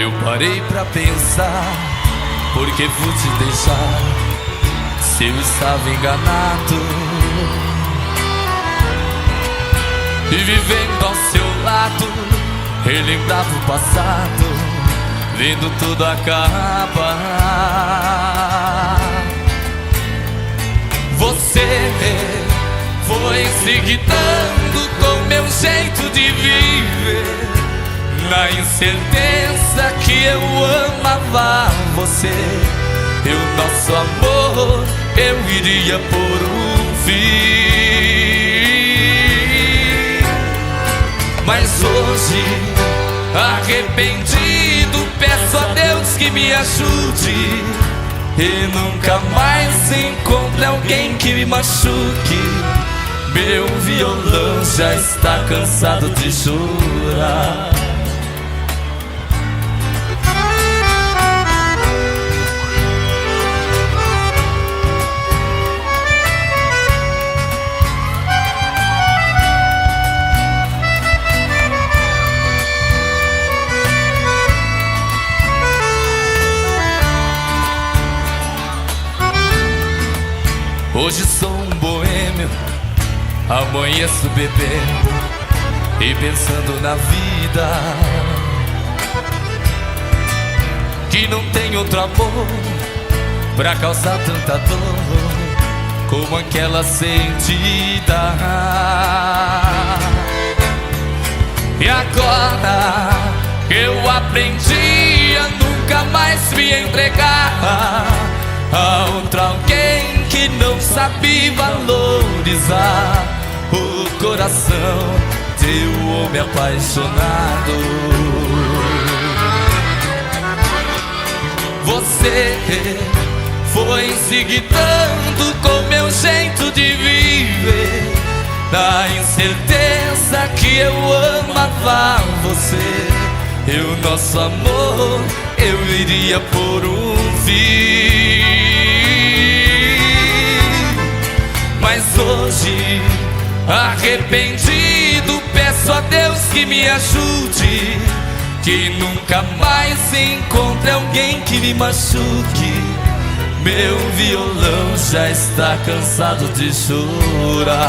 Eu parei pra pensar, por que vou te deixar, se eu estava enganado. E vivendo ao seu lado, relembrava o passado, vendo tudo acabar. Você foi se irritando com meu jeito de viver, na incerteza que eu amava você. E o nosso amor eu iria por um fim. Mas hoje, arrependido, peço a Deus que me ajude e nunca mais encontre alguém que me machuque. Meu violão já está cansado de chorar. Hoje sou um boêmio, amanheço bebendo e pensando na vida, que não tem outro amor pra causar tanta dor como aquela sentida. E agora eu aprendi a nunca mais me entregar a outro alguém que não sabe valorizar o coração de um homem apaixonado. Você foi se irritando com meu jeito de viver, na incerteza que eu amava você. E o nosso amor eu iria por um fim. Mas hoje, arrependido, peço a Deus que me ajude, que nunca mais encontre alguém que me machuque. Meu violão já está cansado de chorar.